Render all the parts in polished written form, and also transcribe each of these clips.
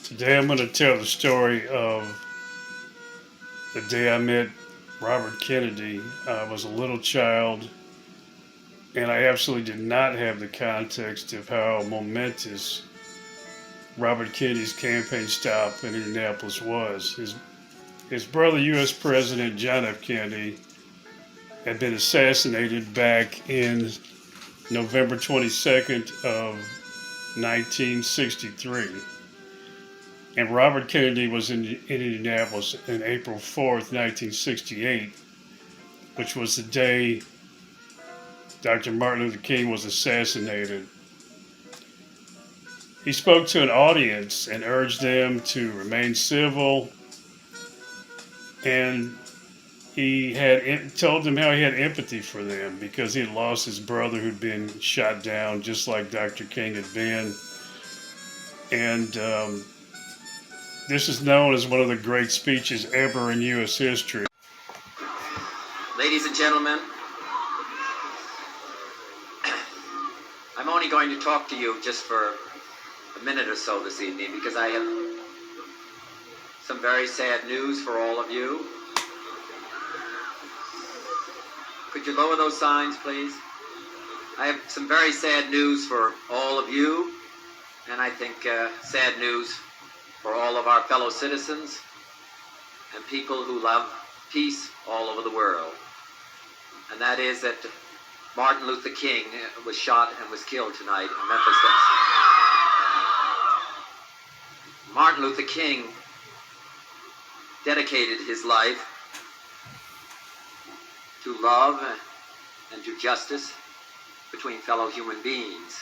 Today I'm going to tell the story of the day I met Robert Kennedy. I was a little child and I absolutely did not have the context of how momentous Robert Kennedy's campaign stop in Indianapolis was. His brother, U.S. President John F. Kennedy, had been assassinated back in November 22nd of 1963. And Robert Kennedy was in Indianapolis on April 4th, 1968, which was the day Dr. Martin Luther King was assassinated. He spoke to an audience and urged them to remain civil, and he had told them how he had empathy for them because he had lost his brother who'd been shot down just like Dr. King had been. And this is known as one of the great speeches ever in U.S. history. Ladies and gentlemen, I'm only going to talk to you just for a minute or so this evening because I have some very sad news for all of you. Could you lower those signs, please? I have some very sad news for all of you, and I think sad news for all of our fellow citizens and people who love peace all over the world. And that is that Martin Luther King was shot and was killed tonight in Memphis, Tennessee. Martin Luther King dedicated his life to love and to justice between fellow human beings.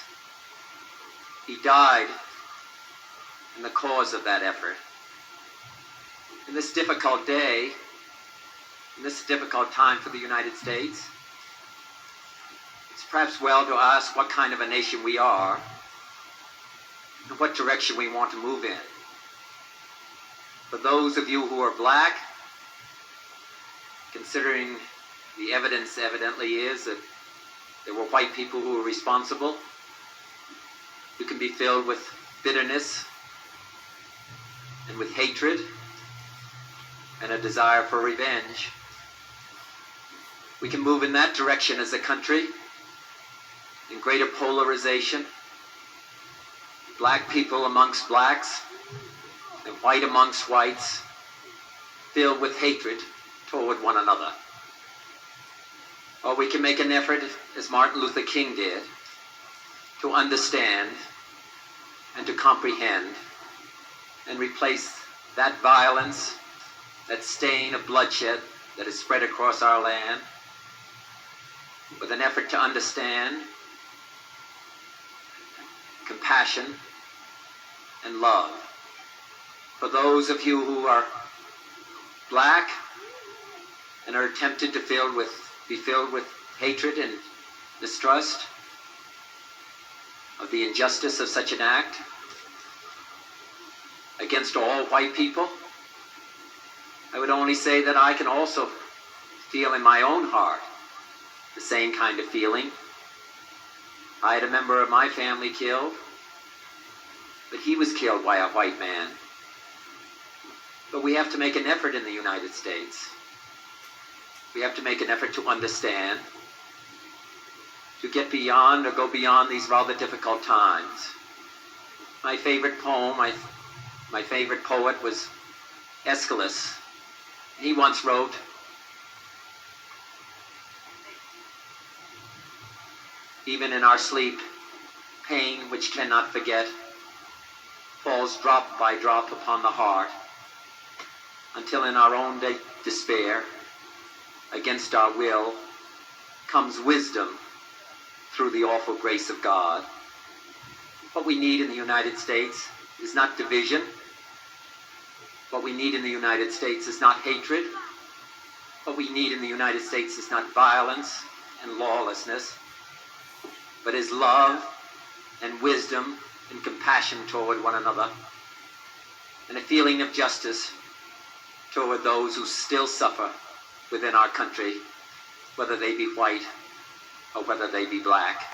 He died in the cause of that effort. In this difficult day, in this difficult time for the United States, it's perhaps well to ask what kind of a nation we are and what direction we want to move in. For those of you who are black, considering the evidence evidently is that there were white people who were responsible, you can be filled with bitterness and with hatred and a desire for revenge. We can move in that direction as a country, in greater polarization, black people amongst blacks and white amongst whites, filled with hatred toward one another. Or we can make an effort, as Martin Luther King did, to understand and to comprehend and replace that violence, that stain of bloodshed that is spread across our land, with an effort to understand compassion and love. For those of you who are black and are tempted to be filled with hatred and distrust of the injustice of such an act against all white people, I would only say that I can also feel in my own heart the same kind of feeling. I had a member of my family killed, but he was killed by a white man. But we have to make an effort in the United States. We have to make an effort to understand, to get beyond or go beyond these rather difficult times. My favorite poem, my favorite poet was Aeschylus. He once wrote, "Even in our sleep, pain which cannot forget falls drop by drop upon the heart, until in our own despair, against our will, comes wisdom through the awful grace of God." What we need in the United States is not division. What we need in the United States is not hatred. What we need in the United States is not violence and lawlessness, but is love and wisdom and compassion toward one another, and a feeling of justice toward those who still suffer within our country, whether they be white or whether they be black.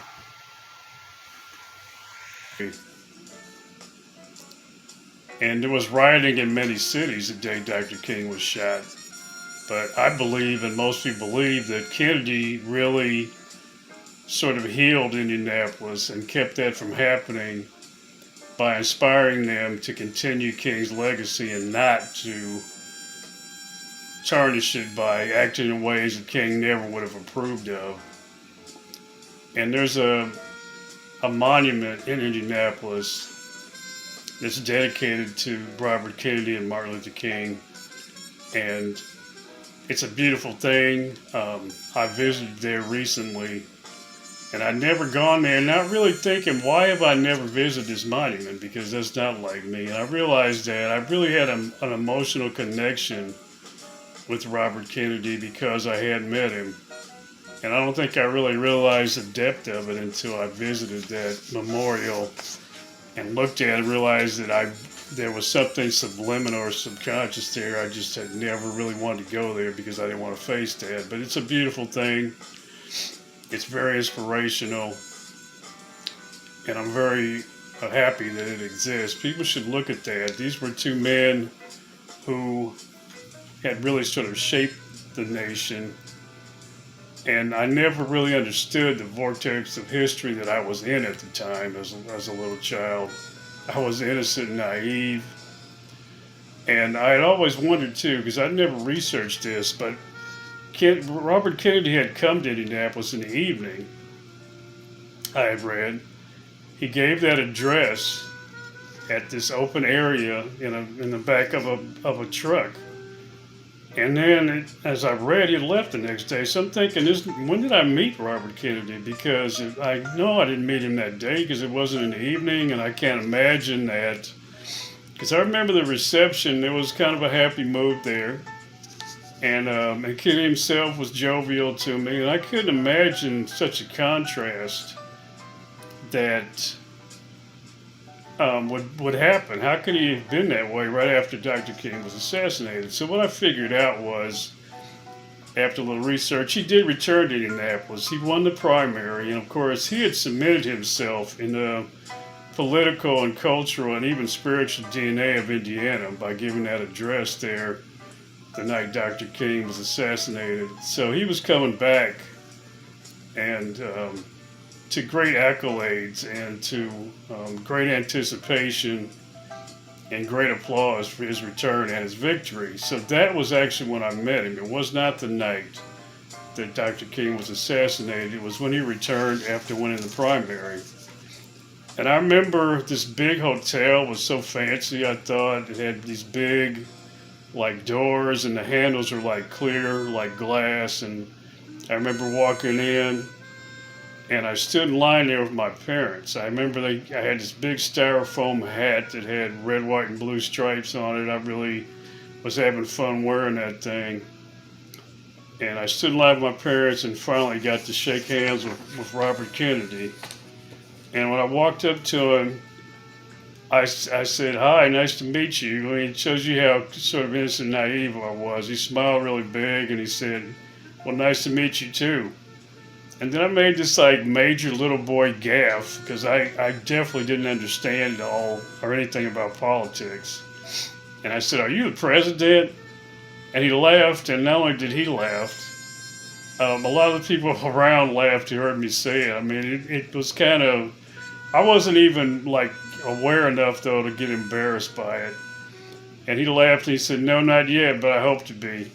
And there was rioting in many cities the day Dr. King was shot. But I believe, and most people believe, that Kennedy really sort of healed Indianapolis and kept that from happening by inspiring them to continue King's legacy and not to tarnish it by acting in ways that King never would have approved of. And there's a monument in Indianapolis that's dedicated to Robert Kennedy and Martin Luther King. And it's a beautiful thing. I visited there recently, and I'd never gone there, not really thinking, why have I never visited this monument? Because that's not like me. And I realized that I really had an emotional connection with Robert Kennedy because I had met him. And I don't think I really realized the depth of it until I visited that memorial and looked at it and realized that there was something subliminal or subconscious there. I just had never really wanted to go there because I didn't want to face that. But it's a beautiful thing. It's very inspirational. And I'm very happy that it exists. People should look at that. These were two men who had really sort of shaped the nation. And I never really understood the vortex of history that I was in at the time as a little child. I was innocent and naive. And I had always wondered too, because I'd never researched this, but Robert Kennedy had come to Indianapolis in the evening, I have read. He gave that address at this open area in the back of a truck. And then, as I read, he left the next day. So I'm thinking, when did I meet Robert Kennedy? Because I know I didn't meet him that day because it wasn't in the evening, and I can't imagine that. Because I remember the reception, there was kind of a happy mood there. And Kennedy himself was jovial to me, and I couldn't imagine such a contrast that would happen. How could he have been that way right after Dr. King was assassinated? So what I figured out was, after a little research, he did return to Indianapolis. He won the primary, and of course he had cemented himself in the political and cultural and even spiritual DNA of Indiana by giving that address there the night Dr. King was assassinated. So he was coming back, and to great accolades and to great anticipation and great applause for his return and his victory. So that was actually when I met him. It was not the night that Dr. King was assassinated. It was when he returned after winning the primary. And I remember this big hotel was so fancy, I thought. It had these big, like, doors, and the handles were like clear, like glass. And I remember walking in, and I stood in line there with my parents. I remember I had this big styrofoam hat that had red, white, and blue stripes on it. I really was having fun wearing that thing. And I stood in line with my parents and finally got to shake hands with Robert Kennedy. And when I walked up to him, I said, "Hi, nice to meet you." I mean, it shows you how sort of innocent and naive I was. He smiled really big and he said, "Well, nice to meet you too." And then I made this like major little boy gaffe because I definitely didn't understand all or anything about politics. And I said, "Are you the president?" And he laughed, and not only did he laugh, a lot of the people around laughed who heard me say it. I mean, it was kind of, I wasn't even like aware enough though to get embarrassed by it. And he laughed and he said, "No, not yet, but I hope to be."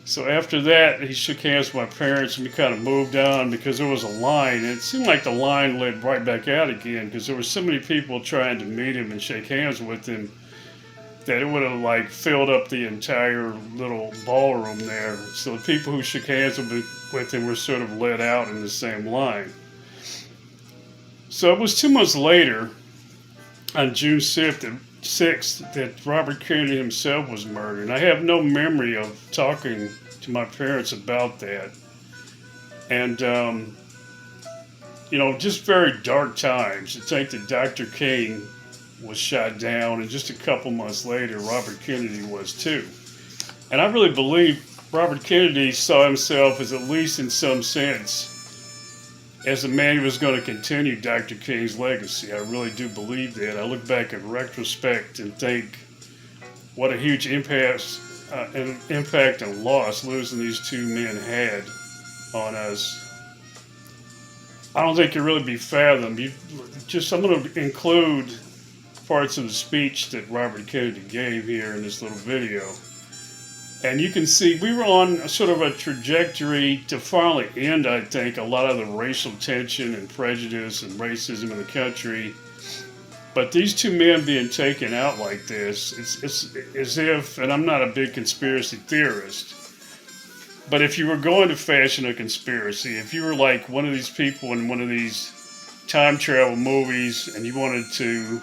So after that, he shook hands with my parents, and we kind of moved on because there was a line. And it seemed like the line led right back out again because there were so many people trying to meet him and shake hands with him that it would have like filled up the entire little ballroom there. So the people who shook hands with him were sort of led out in the same line. So it was 2 months later, on June 6th, that Robert Kennedy himself was murdered. And I have no memory of talking to my parents about that. And, just very dark times. To think that Dr. King was shot down, and just a couple months later, Robert Kennedy was too. And I really believe Robert Kennedy saw himself as, at least in some sense, as a man who was going to continue Dr. King's legacy. I really do believe that. I look back in retrospect and think what a huge impact and loss losing these two men had on us. I don't think it can really be fathomed. I'm going to include parts of the speech that Robert Kennedy gave here in this little video. And you can see we were on sort of a trajectory to finally end, I think, a lot of the racial tension and prejudice and racism in the country. But these two men being taken out like this, it's as if, and I'm not a big conspiracy theorist, but if you were going to fashion a conspiracy, if you were like one of these people in one of these time travel movies and you wanted to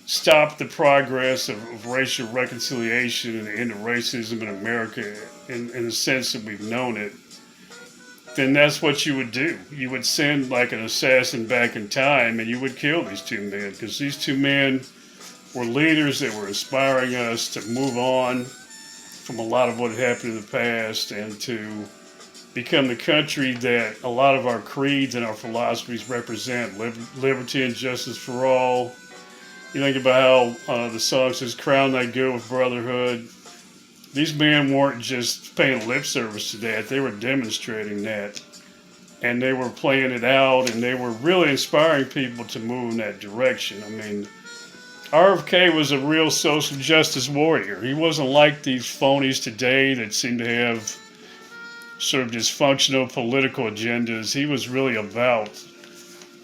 stop the progress of racial reconciliation and the end of racism in America in the sense that we've known it, then that's what you would do. You would send like an assassin back in time and you would kill these two men, because these two men were leaders that were inspiring us to move on from a lot of what had happened in the past and to become the country that a lot of our creeds and our philosophies represent. Liberty and justice for all. You think about how the song says, crown thy good with brotherhood. These men weren't just paying lip service to that. They were demonstrating that. And they were playing it out, and they were really inspiring people to move in that direction. I mean, RFK was a real social justice warrior. He wasn't like these phonies today that seem to have sort of dysfunctional political agendas. He was really about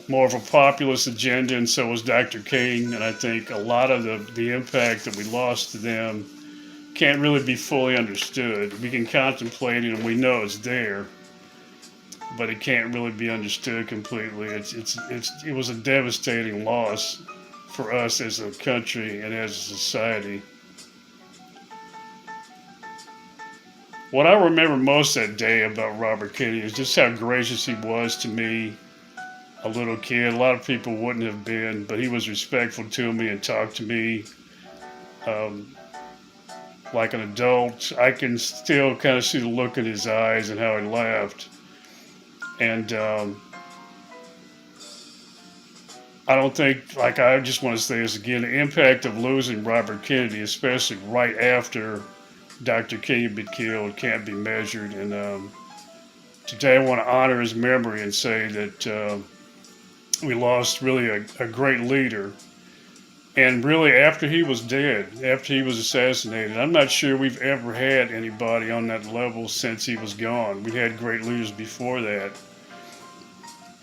more of a populist agenda, and so was Dr. King. And I think a lot of the impact that we lost to them can't really be fully understood. We can contemplate it and we know it's there, but it can't really be understood completely. It was a devastating loss for us as a country and as a society. What I remember most that day about Robert Kennedy is just how gracious he was to me, a little kid. A lot of people wouldn't have been, but he was respectful to me and talked to me like an adult. I can still kind of see the look in his eyes and how he laughed. And I don't think, like, I just want to say this again, the impact of losing Robert Kennedy, especially right after Dr. King had been killed, can't be measured. And today I want to honor his memory and say that we lost really a great leader. And really, after he was dead, after he was assassinated, I'm not sure we've ever had anybody on that level since he was gone. We had great leaders before that.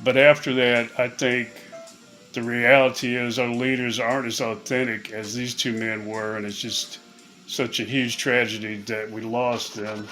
But after that, I think the reality is our leaders aren't as authentic as these two men were, and it's just such a huge tragedy that we lost them.